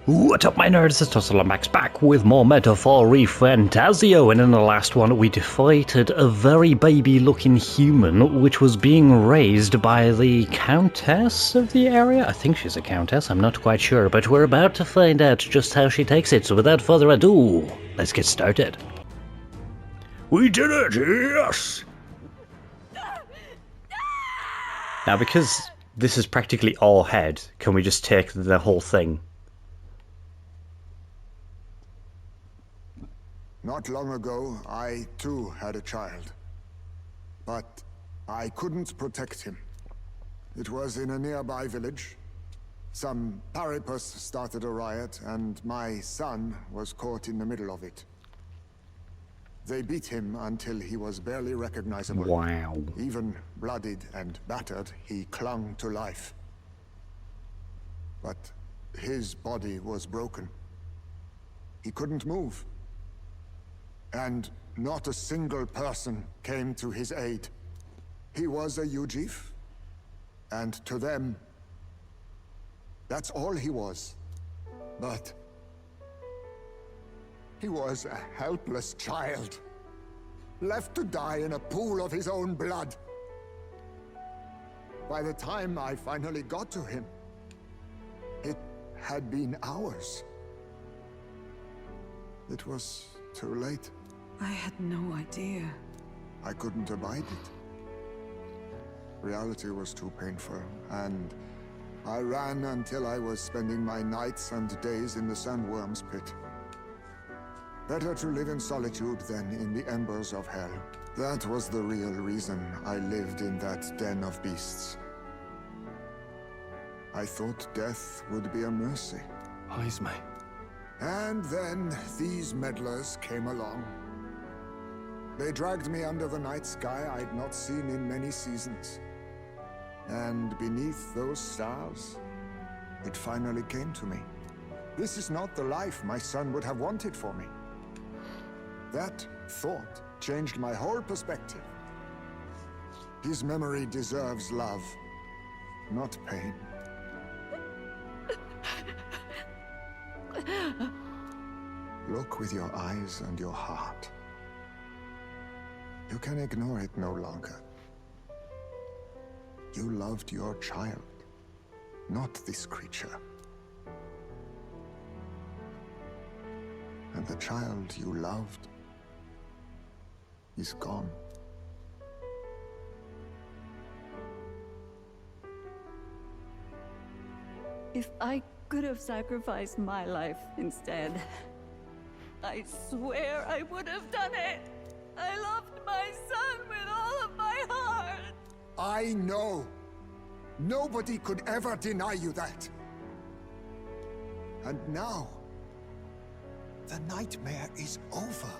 What up, my nerds? It's ToastedLombax back with more metaphor-y Fantazio, and in the last one we defeated a very baby-looking human which was being raised by the countess of the area. I think she's a countess, I'm not quite sure, but we're about to find out just how she takes it, so without further ado, let's get started. We did it, yes! Now, because this is practically all head, can we just take the whole thing? Not long ago, I too had a child. But I couldn't protect him. It was in a nearby village. Some paripus started a riot, and my son was caught in the middle of it. They beat him until he was barely recognizable. Wow. Even bloodied and battered, he clung to life. But his body was broken. He couldn't move. And not a single person came to his aid. He was a Ujif, and to them, that's all he was. But he was a helpless child, left to die in a pool of his own blood. By the time I finally got to him, it had been hours. It was too late. I had no idea. I couldn't abide it. Reality was too painful, and I ran until I was spending my nights and days in the sandworm's pit. Better to live in solitude than in the embers of hell. That was the real reason I lived in that den of beasts. I thought death would be a mercy. Eyes, mate. And then these meddlers came along. They dragged me under the night sky I'd not seen in many seasons. And beneath those stars, it finally came to me. This is not the life my son would have wanted for me. That thought changed my whole perspective. His memory deserves love, not pain. Look with your eyes and your heart. You can ignore it no longer. You loved your child, not this creature. And the child you loved is gone. If I could have sacrificed my life instead, I swear I would have done it. I loved my son with all of my heart. I know. Nobody could ever deny you that. And now, the nightmare is over.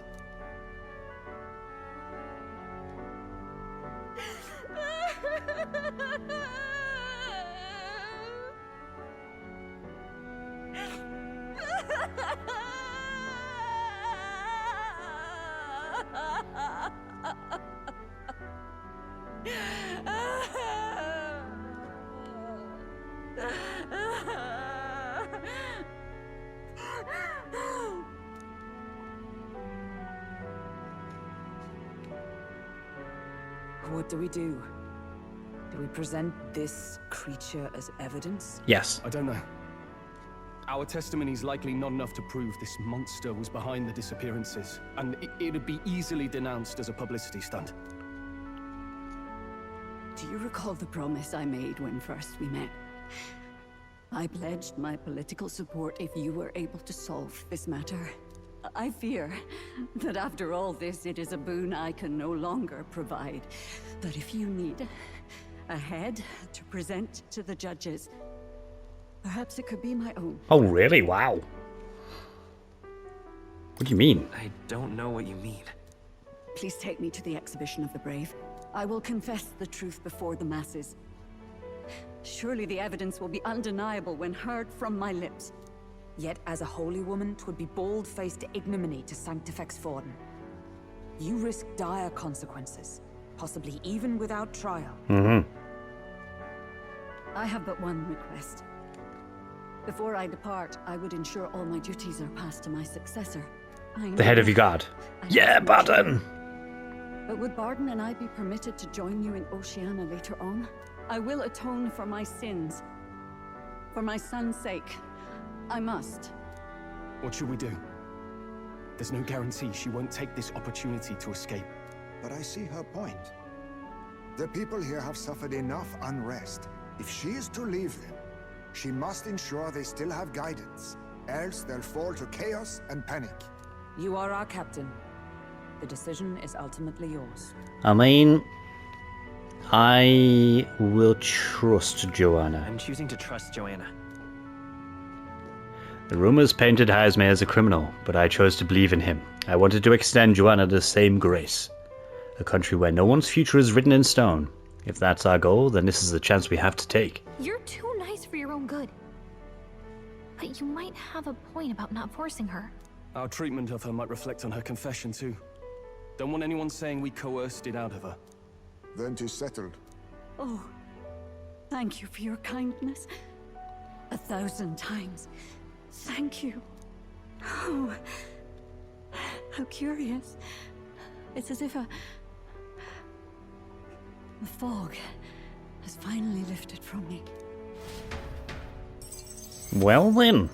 What do we do? Do we present this creature as evidence? Yes. I don't know. Our testimony's likely not enough to prove this monster was behind the disappearances, and it'd be easily denounced as a publicity stunt. Do you recall the promise I made when first we met? I pledged my political support if you were able to solve this matter. I fear that after all this, it is a boon I can no longer provide. But if you need a head to present to the judges, perhaps it could be my own. Oh, really? Wow. What do you mean? I don't know what you mean. Please take me to the exhibition of the brave. I will confess the truth before the masses. Surely the evidence will be undeniable when heard from my lips. Yet as a holy woman, 'twould be bold-faced ignominy to sanctifex Forden. You risk dire consequences, possibly even without trial. Mm-hmm. I have but one request. Before I depart, I would ensure all my duties are passed to my successor. The head of your guard. Yeah, Barden! But would Barden and I be permitted to join you in Oceania later on? I will atone for my sins. For my son's sake. I must. What should we do? There's no guarantee she won't take this opportunity to escape. But I see her point. The people here have suffered enough unrest. If she is to leave them, she must ensure they still have guidance. Else they'll fall to chaos and panic. You are our captain. The decision is ultimately yours. I mean, I will trust Joanna. I'm choosing to trust Joanna. The rumors painted Jaime as a criminal, but I chose to believe in him. I wanted to extend Joanna the same grace. A country where no one's future is written in stone. If that's our goal, then this is the chance we have to take. You're too nice for your own good. But you might have a point about not forcing her. Our treatment of her might reflect on her confession too. Don't want anyone saying we coerced it out of her. Then 'tis settled. Oh, thank you for your kindness. 1,000 times. Thank you. Oh, how curious. It's as if the fog has finally lifted from me. Well then.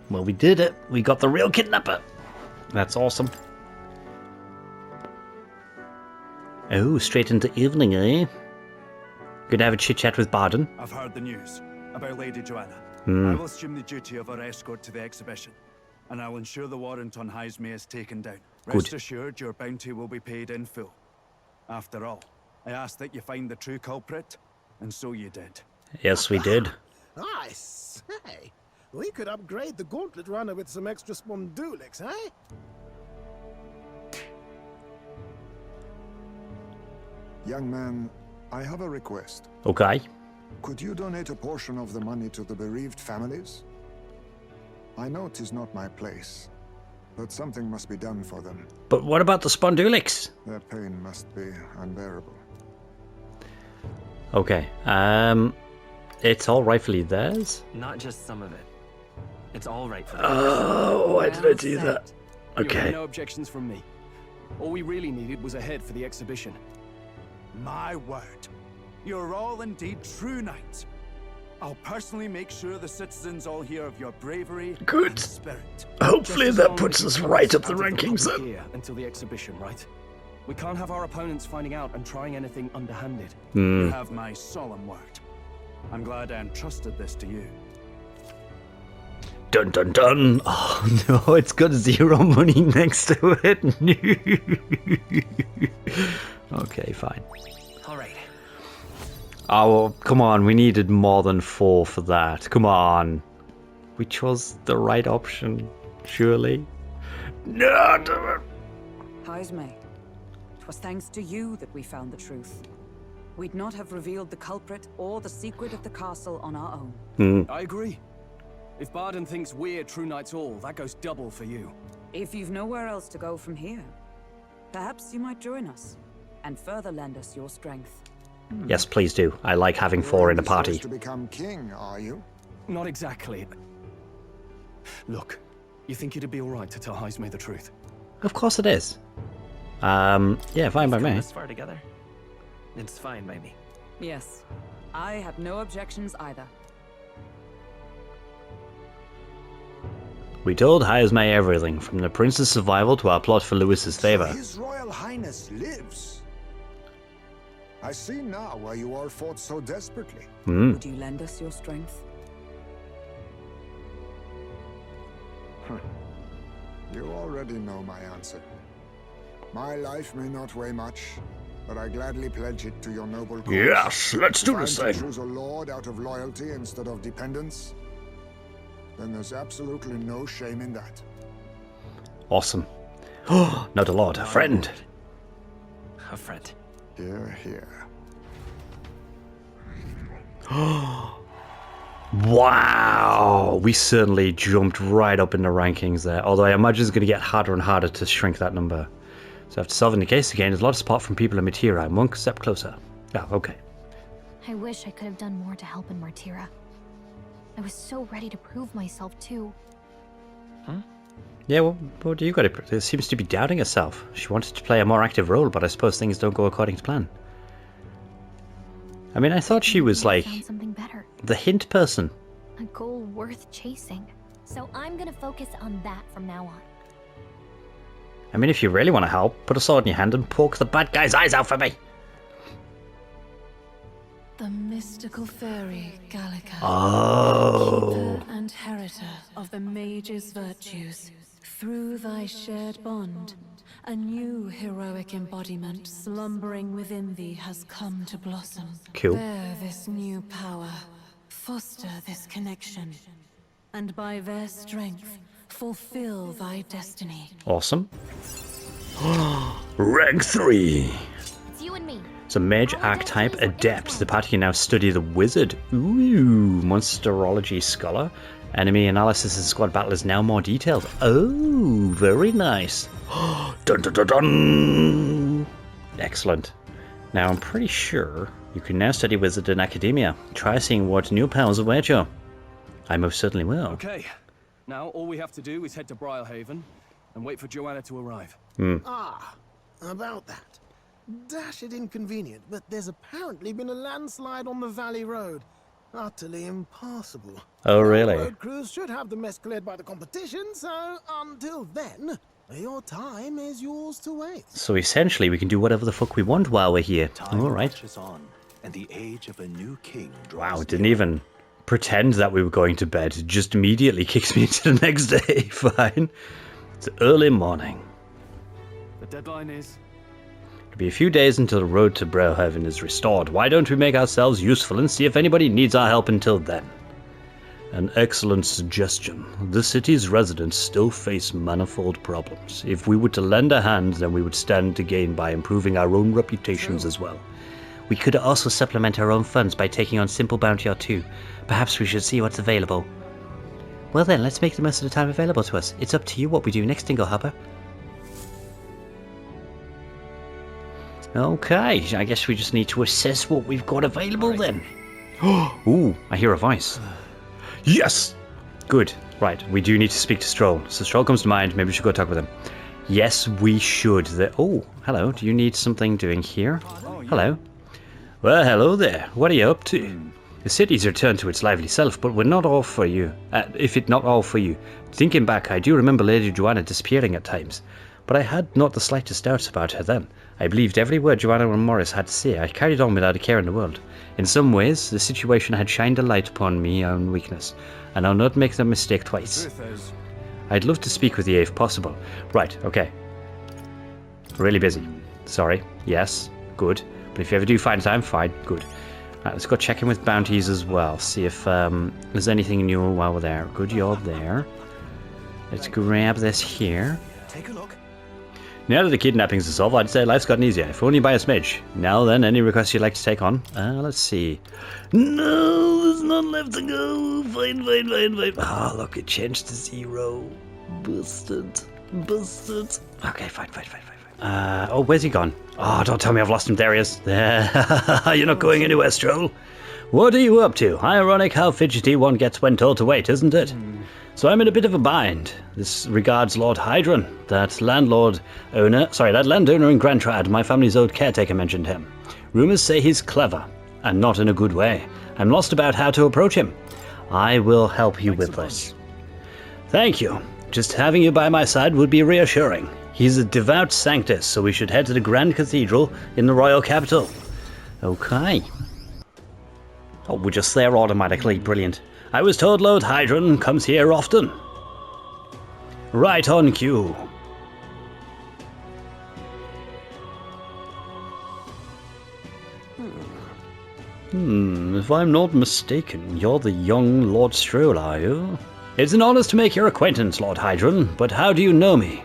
Well, we did it. We got the real kidnapper. That's awesome. Oh, straight into evening, eh? Gonna have a chit-chat with Barden. I've heard the news about Lady Joanna. I will assume the duty of our escort to the exhibition, and I'll ensure the warrant on Jaime is taken down. Rest assured, your bounty will be paid in full. After all, I asked that you find the true culprit, and so you did. Yes, we did. I say, we could upgrade the gauntlet runner with some extra spondulics, eh? Young man, I have a request. Okay. Could you donate a portion of the money to the bereaved families? I know 'tis not my place, but something must be done for them. But what about the Spondulics? Their pain must be unbearable. Okay. It's all rightfully theirs? Not just some of it. It's all right for Oh, why did I do that? You Okay. have no objections from me. All we really needed was a head for the exhibition. My word, you're all indeed true knights. I'll personally make sure the citizens all hear of your bravery Good. and spirit. Hopefully Just as that long puts as us it right keeps up the out of rankings public then. ear until the exhibition, right? We can't have our opponents finding out and trying anything underhanded. You have my solemn word. I'm glad I entrusted this to you. Dun dun dun. Oh no, it's got 0 money next to it. Okay, fine. All right. Oh, well, come on, we needed more than 4 for that. Come on. We chose the right option, surely. No, damn it. Jaime, 'twas thanks to you that we found the truth. We'd not have revealed the culprit or the secret of the castle on our own. I agree. If Barden thinks we're true knights all, that goes double for you. If you've nowhere else to go from here, perhaps you might join us and further lend us your strength. Yes, please do. I like having 4 in a party. To become king, are you? Not exactly. Look, you think it'd be alright to tell Jaime the truth? Of course it is. Yeah, fine by We've come me. this far together. It's fine by me. Yes, I have no objections either. We told Jaime everything, from the prince's survival to our plot for Lewis's favor. His Royal Highness lives. I see now why you all fought so desperately. Would you lend us your strength? You already know my answer. My life may not weigh much, but I gladly pledge it to your noble cause. Yes, let's do If this I'm to thing. choose a lord out of loyalty instead of dependence, then there's absolutely no shame in that. Awesome. Oh, not a lord, a friend. A friend. Here, here. Wow, we certainly jumped right up in the rankings there. Although I imagine it's going to get harder and harder to shrink that number. So after solving the case again, there's a lot of support from people in Matira. I'm 1 step closer. Oh, okay. I wish I could have done more to help in Martira. I was so ready to prove myself, too. Yeah, well, what do you got? It seems to be doubting herself. She wanted to play a more active role, but I suppose things don't go according to plan. I mean, I thought she was like Found something better. the hint person. A goal worth chasing. So I'm gonna focus on that from now on. I mean, if you really want to help, put a sword in your hand and poke the bad guy's eyes out for me. The mystical fairy, Gallica. Oh. Keeper and heritor of the mage's virtues. Through thy shared bond, a new heroic embodiment slumbering within thee has come to blossom. Cool. Bear this new power, foster this connection, and by their strength, fulfill thy destiny. Awesome. Rank 3. It's you and me. It's a mage archetype adept. The party can now study the wizard. Ooh, monsterology scholar. Enemy analysis and squad battle is now more detailed. Oh, very nice. Dun dun dun dun. Excellent. Now I'm pretty sure you can now study wizard in academia. Try seeing what new powers await you. I most certainly will. Okay. Now all we have to do is head to Briarhaven and wait for Joanna to arrive. Ah, about that. Dash it inconvenient, but there's apparently been a landslide on the Valley Road. Utterly impassable. Oh, really? Road crews should have the mess cleared by the competition, so until then, your time is yours to waste. So essentially we can do whatever the fuck we want while we're here. Alright. Marches on, and the age of a new king Wow, draws didn't near. even pretend that we were going to bed. It just immediately kicks me into the next day. Fine. It's early morning. The deadline is... It'll be a few days until the road to Briarhaven is restored. Why don't we make ourselves useful and see if anybody needs our help until then? An excellent suggestion. The city's residents still face manifold problems. If we were to lend a hand, then we would stand to gain by improving our own reputations as well. We could also supplement our own funds by taking on simple bounty or two. Perhaps we should see what's available. Well then, let's make the most of the time available to us. It's up to you what we do next, Dinglehopper. Okay, I guess we just need to assess what we've got available then. Ooh, I hear a voice. Yes! Good. Right, we do need to speak to Strohl. So Strohl comes to mind, maybe we should go talk with him. Yes, we should. Oh, hello, do you need something doing here? Hello. Well, hello there. What are you up to? The city's returned to its lively self, but we're not all for you. If it not all for you. Thinking back, I do remember Lady Joanna disappearing at times, but I had not the slightest doubts about her then. I believed every word Joanna and Morris had to say. I carried on without a care in the world. In some ways, the situation had shined a light upon me own weakness, and I'll not make the mistake twice. I'd love to speak with you if possible. Right, okay. Really busy. Sorry. Yes. Good. But if you ever do find time, fine. Good. Right, let's go check in with bounties as well. See if there's anything new while we're there. Good, you're there. Let's grab this here. Take a look. Now that the kidnapping's dissolved, I'd say life's gotten easier, if only by a smidge. Now then, any requests you'd like to take on? Let's see. No, there's none left to go. Fine. Oh, look, it changed to 0. Busted. Okay, fine. Oh, where's he gone? Oh, don't tell me I've lost him. There he is. You're not going anywhere, Strohl. What are you up to? Ironic how fidgety one gets when told to wait, isn't it? So I'm in a bit of a bind. This regards Lord Hydron, that landowner in Grand Trad. My family's old caretaker mentioned him. Rumors say he's clever, and not in a good way. I'm lost about how to approach him. I will help you with this. Thank you. Just having you by my side would be reassuring. He's a devout sanctus, so we should head to the Grand Cathedral in the royal capital. Okay. Oh, we're just there automatically. Brilliant. I was told Lord Hydron comes here often. Right on cue. If I'm not mistaken, you're the young Lord Strohl, are you? It's an honor to make your acquaintance, Lord Hydron, but how do you know me?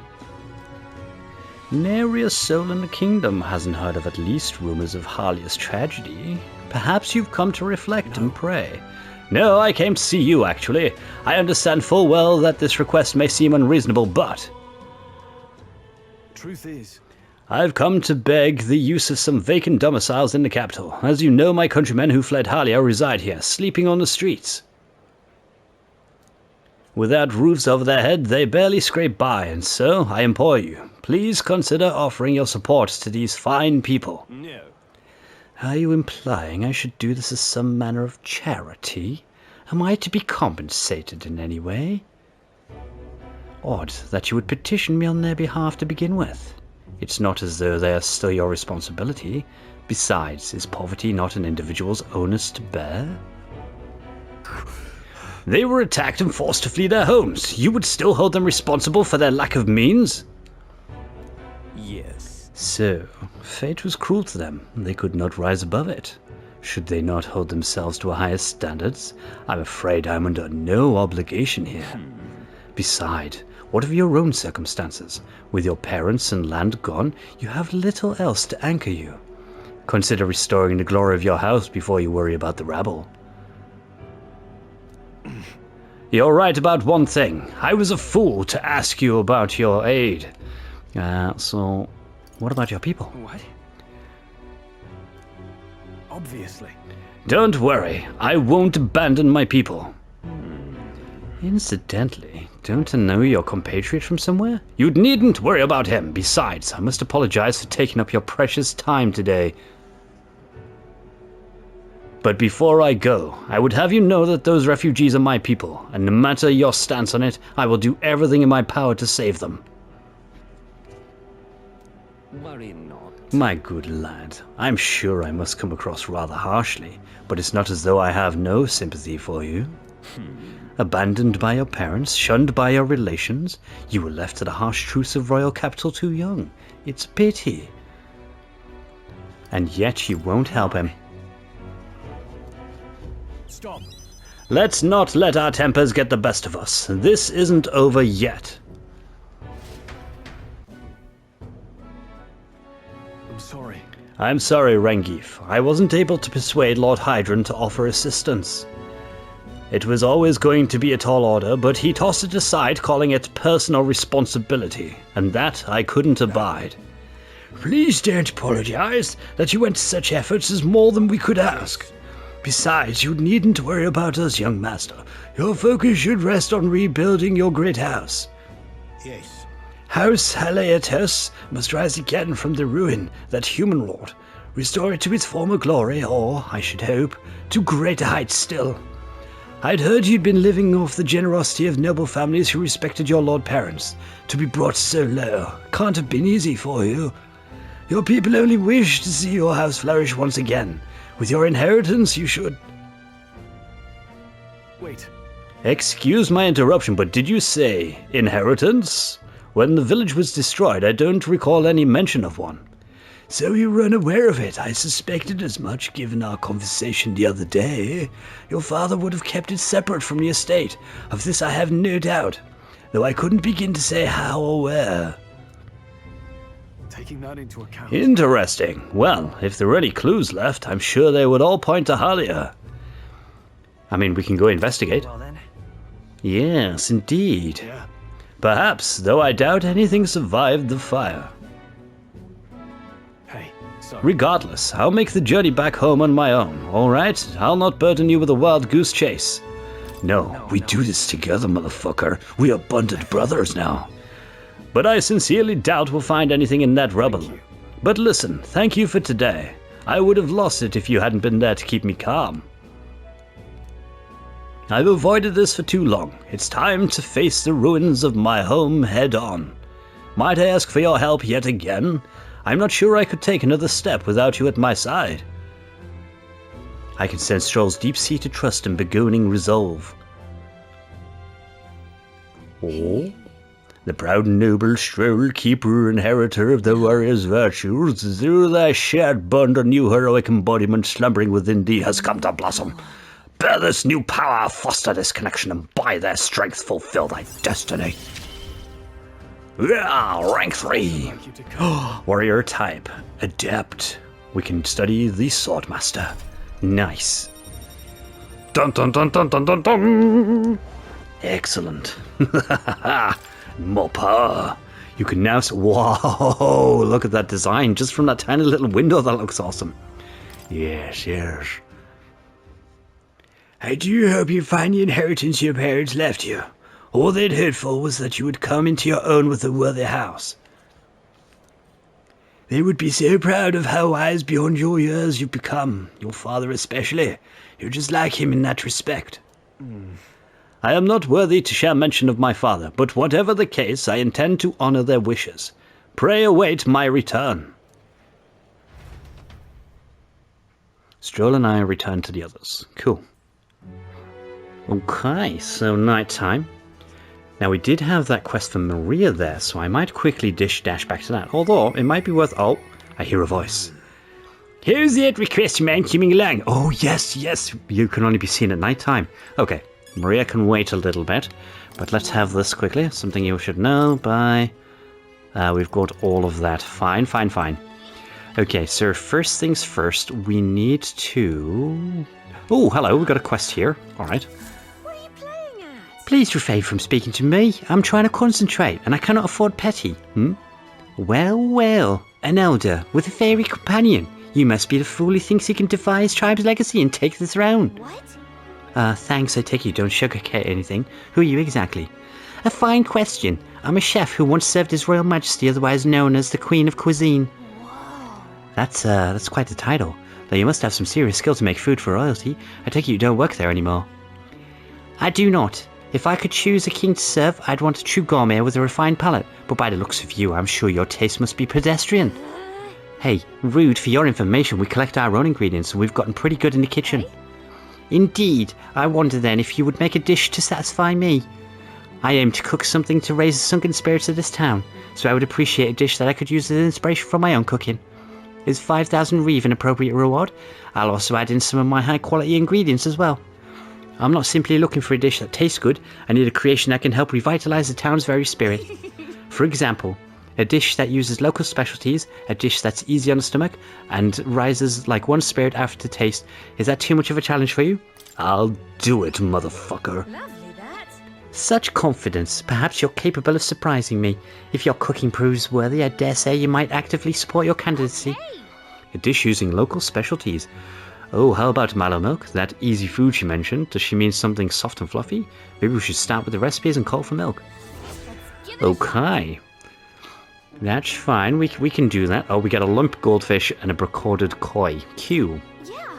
Nary a soul in the kingdom hasn't heard of at least rumors of Halia's tragedy. Perhaps you've come to reflect and pray. No, I came to see you, actually. I understand full well that this request may seem unreasonable, but... Truth is... I've come to beg the use of some vacant domiciles in the capital. As you know, my countrymen who fled Halia reside here, sleeping on the streets. Without roofs over their head, they barely scrape by, and so, I implore you, please consider offering your support to these fine people. No. Are you implying I should do this as some manner of charity? Am I to be compensated in any way? Odd that you would petition me on their behalf to begin with. It's not as though they are still your responsibility. Besides, is poverty not an individual's onus to bear? They were attacked and forced to flee their homes. You would still hold them responsible for their lack of means? Yes. So, fate was cruel to them. They could not rise above it. Should they not hold themselves to a higher standards? I'm afraid I'm under no obligation here. Besides, what of your own circumstances? With your parents and land gone, you have little else to anchor you. Consider restoring the glory of your house before you worry about the rabble. You're right about one thing. I was a fool to ask you about your aid. So, what about your people? What? Obviously. Don't worry, I won't abandon my people. Incidentally, don't I know your compatriot from somewhere? You needn't worry about him. Besides, I must apologize for taking up your precious time today. But before I go, I would have you know that those refugees are my people, and no matter your stance on it, I will do everything in my power to save them. Worry not. My good lad, I'm sure I must come across rather harshly, but it's not as though I have no sympathy for you. Abandoned by your parents, shunned by your relations, you were left to the harsh truths of royal capital too young. It's a pity. And yet you won't help him. Stop. Let's not let our tempers get the best of us. This isn't over yet. I'm sorry. I'm sorry, Rengif. I wasn't able to persuade Lord Hydron to offer assistance. It was always going to be a tall order, but he tossed it aside, calling it personal responsibility, and that I couldn't abide. Please don't apologize. That you went to such efforts is more than we could ask. Besides, you needn't worry about us, young master. Your focus should rest on rebuilding your great house. Yes. House Haliatus must rise again from the ruin, that human lord. Restore it to its former glory, or, I should hope, to greater heights still. I'd heard you'd been living off the generosity of noble families who respected your lord parents. To be brought so low can't have been easy for you. Your people only wish to see your house flourish once again. With your inheritance, you should... Wait. Excuse my interruption, but did you say inheritance? When the village was destroyed, I don't recall any mention of one. So you were unaware of it. I suspected as much, given our conversation the other day. Your father would have kept it separate from the estate. Of this I have no doubt, though I couldn't begin to say how or where. Taking that into account. Interesting. Well, if there are any clues left, I'm sure they would all point to Halia. I mean, we can go investigate. Well then. Yes, indeed. Yeah. Perhaps, though I doubt anything survived the fire. Hey, sorry. Regardless, I'll make the journey back home on my own, alright? I'll not burden you with a wild goose chase. No, we do this together, motherfucker. We are bonded brothers now. But I sincerely doubt we'll find anything in that rubble. But listen, thank you for today. I would have lost it if you hadn't been there to keep me calm. I've avoided this for too long. It's time to face the ruins of my home head on. Might I ask for your help yet again? I'm not sure I could take another step without you at my side. I can sense Strohl's deep-seated trust and begooning resolve. Oh? The proud noble Strohl, keeper, inheritor of the warrior's virtues, through thy shared bond a new heroic embodiment slumbering within thee has come to blossom. Bear this new power, foster this connection, and by their strength fulfill thy destiny. Yeah, rank 3. Warrior type, adept. We can study the swordmaster. Nice. Dun dun dun dun dun dun dun. Excellent. More power. You can now... Whoa, look at that design. Just from that tiny little window, that looks awesome. Yes, yes. I do hope you find the inheritance your parents left you. All they'd hoped for was that you would come into your own with a worthy house. They would be so proud of how wise beyond your years you've become, your father especially. You're just like him in that respect. I am not worthy to share mention of my father, but whatever the case, I intend to honor their wishes. Pray await my return. Strohl and I return to the others. Cool. Okay, so nighttime. Now we did have that quest for Maria there, so I might quickly dash back to that. Although, it might be worth... Oh, I hear a voice. Here's that request man coming along. Oh, yes, yes. You can only be seen at nighttime. Okay, Maria can wait a little bit. But let's have this quickly. Something you should know by... we've got all of that. Fine. Okay, so first things first, we need to... Oh, hello, we got a quest here. Alright. Please refrain from speaking to me. I'm trying to concentrate, and I cannot afford petty. Well, an elder with a fairy companion. You must be the fool who thinks he can defy his tribe's legacy and take the throne. What? Thanks, I take you don't sugarcoat anything. Who are you exactly? A fine question. I'm a chef who once served His Royal Majesty, otherwise known as the Queen of Cuisine. Whoa. That's quite the title. Though you must have some serious skill to make food for royalty. I take it you don't work there anymore. I do not. If I could choose a king to serve, I'd want a true gourmet with a refined palate. But by the looks of you, I'm sure your taste must be pedestrian. Hey, rude, for your information, we collect our own ingredients and we've gotten pretty good in the kitchen. Indeed. I wonder then if you would make a dish to satisfy me. I aim to cook something to raise the sunken spirits of this town, so I would appreciate a dish that I could use as inspiration for my own cooking. Is 5,000 reeve an appropriate reward? I'll also add in some of my high-quality ingredients as well. I'm not simply looking for a dish that tastes good, I need a creation that can help revitalise the town's very spirit. For example, a dish that uses local specialties, a dish that's easy on the stomach, and rises like one spirit after taste. Is that too much of a challenge for you? I'll do it, motherfucker. Lovely, that. Such confidence. Perhaps you're capable of surprising me. If your cooking proves worthy, I dare say you might actively support your candidacy. Okay. A dish using local specialties. Oh, how about mallow milk? That easy food she mentioned. Does she mean something soft and fluffy? Maybe we should start with the recipes and call for milk. Okay. That's fine. We can do that. Oh, we get a lump goldfish and a recorded koi. Q. Yeah.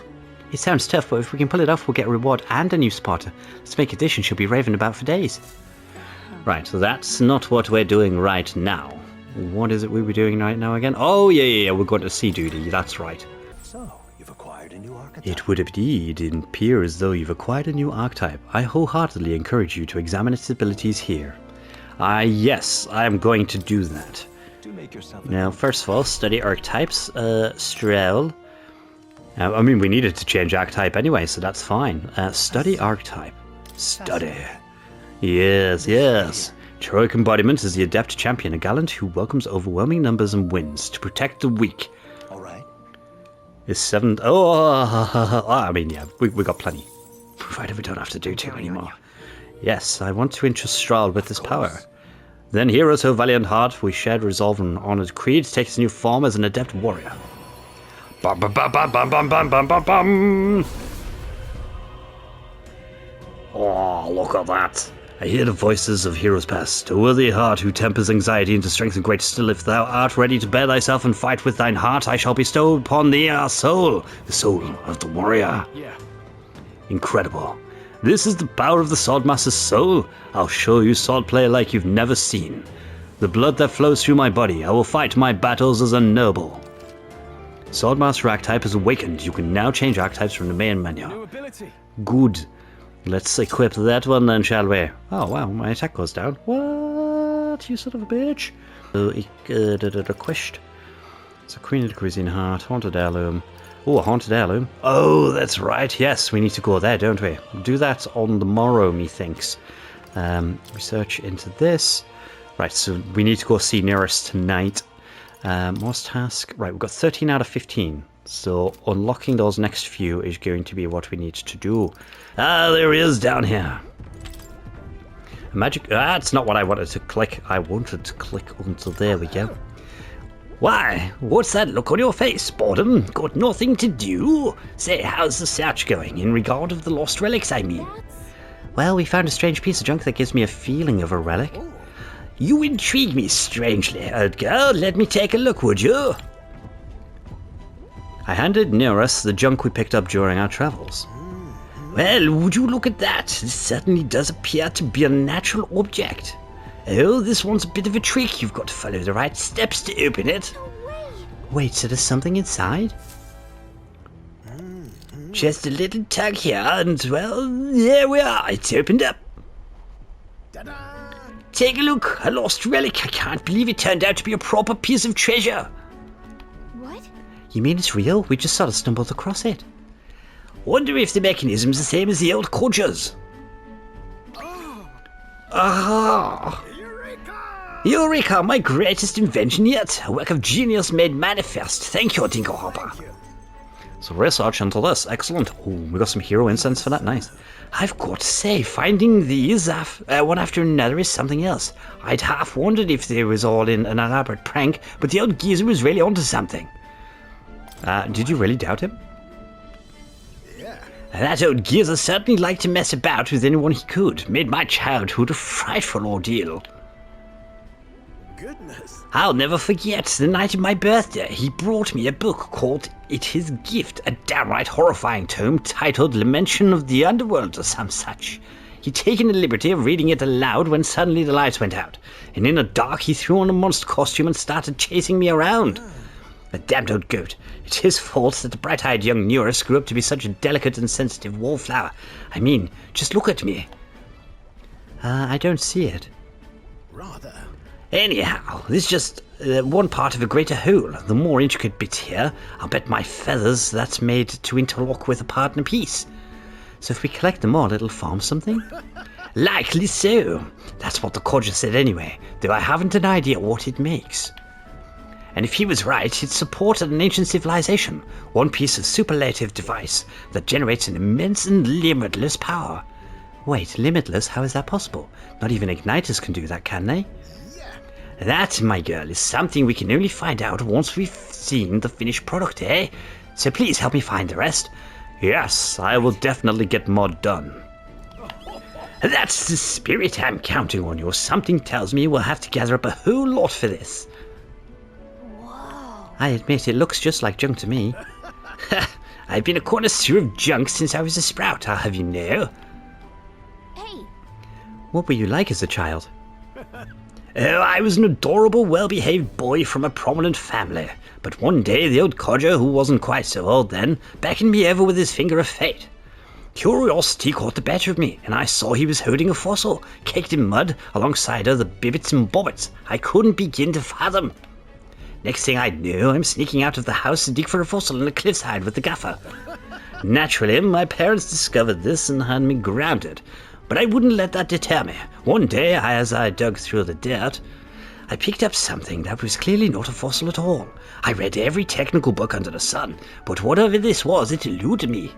It sounds tough, but if we can pull it off, we'll get a reward and a new spotter. Let's make a dish and she'll be raving about for days. Right, so that's not what we're doing right now. What is it we were doing right now again? Oh, yeah, we're going to sea duty. That's right. So, you've acquired a new archetype. It would indeed appear as though you've acquired a new archetype. I wholeheartedly encourage you to examine its abilities here. Yes, I am going to do that. Do make yourself Now, first of all, study archetypes. Strohl. I mean, we needed to change archetype anyway, so that's fine. Study archetype. Study. Yes. Heroic embodiment is the adept champion, a gallant who welcomes overwhelming numbers and wins to protect the weak. All right. Is 7... Oh, I mean, yeah, we got plenty. Provided we don't have to do two anymore. Yes, I want to entrust Strohl with this power. Then heroes of valiant heart, we shared resolve and honored creed, takes new form as an adept warrior. Bum bum bum bum bum bum bum bum bum bum. Oh, look at that. I hear the voices of heroes past. A worthy heart who tempers anxiety into strength and great still. If thou art ready to bear thyself and fight with thine heart, I shall bestow upon thee our soul, the soul of the warrior. Yeah. Incredible. This is the power of the Swordmaster's soul. I'll show you swordplay like you've never seen. The blood that flows through my body, I will fight my battles as a noble. Swordmaster archetype is awakened. You can now change archetypes from the main menu. New ability. Good. Let's equip that one then, shall we? Oh wow, my attack goes down. What? You son of a bitch. Quest. It's a Queen of the Cuisine Heart, Haunted Heirloom. Oh, a Haunted Heirloom. Oh, that's right. Yes, we need to go there, don't we? We'll do that on the morrow, methinks. Research into this. Right, so we need to go see Nearest tonight. Most task. Right, we've got 13 out of 15. So unlocking those next few is going to be what we need to do. Ah, there he is down here. Magic. That's not what I wanted to click. I wanted to click until there we go. Why? What's that look on your face, boredom? Got nothing to do? Say, how's the search going? In regard of the lost relics, I mean. Well, we found a strange piece of junk that gives me a feeling of a relic. You intrigue me strangely, old girl. Let me take a look, would you? I handed Nearest the junk we picked up during our travels. Well, would you look at that? This certainly does appear to be a natural object. Oh, this one's a bit of a trick. You've got to follow the right steps to open it. Wait, so there's something inside? Just a little tug here, and well, there we are. It's opened up. Take a look. A lost relic. I can't believe it turned out to be a proper piece of treasure. What? You mean it's real? We just sort of stumbled across it. Wonder if the mechanism's the same as the old codgers. Ah! Eureka! My greatest invention yet! A work of genius made manifest. Thank you, Dinglehopper. So research into this. Excellent. Ooh, we got some hero incense for that. Nice. I've got to say, finding these one after another is something else. I'd half wondered if they was all in an elaborate prank, but the old geezer was really onto something. Did you really doubt him? That old geezer certainly liked to mess about with anyone he could. Made my childhood a frightful ordeal. Goodness. I'll never forget the night of my birthday. He brought me a book called It His Gift, a downright horrifying tome titled Lamentation of the Underworld or some such. He'd taken the liberty of reading it aloud when suddenly the lights went out, and in the dark he threw on a monster costume and started chasing me around. The damned old goat. It's his fault that the bright-eyed young Neurus grew up to be such a delicate and sensitive wallflower. I mean, just look at me. I don't see it. Rather. Anyhow, this is just one part of a greater whole. The more intricate bits here, I'll bet my feathers that's made to interlock with a partner piece. So if we collect them all, it'll form something? Likely so. That's what the codger said anyway, though I haven't an idea what it makes. And if he was right, it supported an ancient civilization, one piece of superlative device that generates an immense and limitless power. Wait, limitless? How is that possible? Not even igniters can do that, can they? That, my girl, is something we can only find out once we've seen the finished product, eh? So please help me find the rest. Yes, I will definitely get more done. That's the spirit. I'm counting on you. Something tells me we'll have to gather up a whole lot for this. I admit, it looks just like junk to me. I've been a connoisseur of junk since I was a sprout, I'll have you know. Hey! What were you like as a child? Oh, I was an adorable, well-behaved boy from a prominent family. But one day, the old codger, who wasn't quite so old then, beckoned me over with his finger of fate. Curiosity caught the better of me, and I saw he was holding a fossil, caked in mud, alongside other bibbits and bobbits I couldn't begin to fathom. Next thing I knew, I'm sneaking out of the house to dig for a fossil on a cliffside with the gaffer. Naturally, my parents discovered this and had me grounded, but I wouldn't let that deter me. One day, as I dug through the dirt, I picked up something that was clearly not a fossil at all. I read every technical book under the sun, but whatever this was, it eluded me.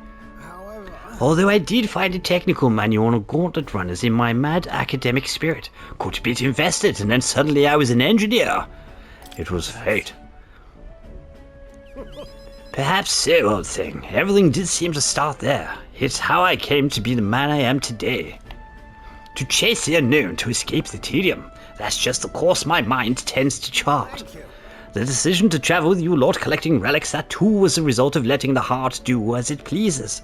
Although I did find a technical manual on gauntlet runners in my mad academic spirit. Got a bit invested, and then suddenly I was an engineer. It was fate. Perhaps so, old thing. Everything did seem to start there. It's how I came to be the man I am today. To chase the unknown, to escape the tedium. That's just the course my mind tends to chart. The decision to travel with you, Lord, collecting relics, that too was the result of letting the heart do as it pleases.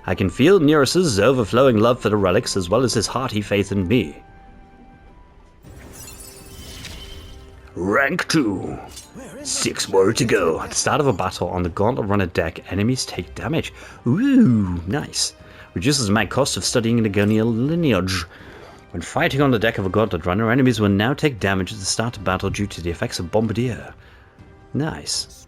I can feel Neurus's overflowing love for the relics as well as his hearty faith in me. Rank 2. 6 more to go. At the start of a battle on the Gauntlet Runner deck, enemies take damage. Ooh, nice. Reduces my cost of studying the Gonial lineage. When fighting on the deck of a Gauntlet Runner, enemies will now take damage at the start of battle due to the effects of Bombardier. Nice.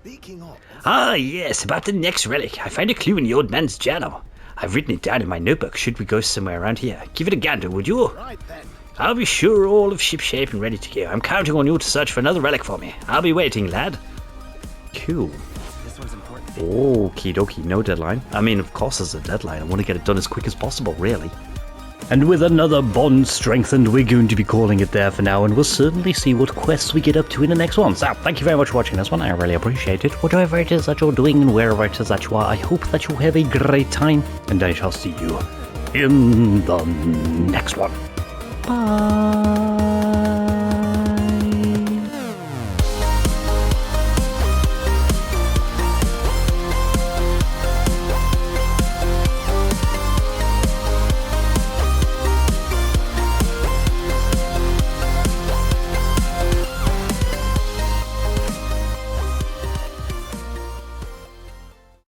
Ah, yes, about the next relic. I find a clue in the old man's journal. I've written it down in my notebook. Should we go somewhere around here? Give it a gander, would you? Right then. I'll be sure all of shipshape and ready to go. I'm counting on you to search for another relic for me. I'll be waiting, lad. Cool. This one's important. Okie dokie, no deadline. I mean, of course there's a deadline. I want to get it done as quick as possible, really. And with another bond strengthened, we're going to be calling it there for now, and we'll certainly see what quests we get up to in the next one. So, thank you very much for watching this one. I really appreciate it. Whatever it is that you're doing and wherever it is that you are, I hope that you have a great time, and I shall see you in the next one. Bye.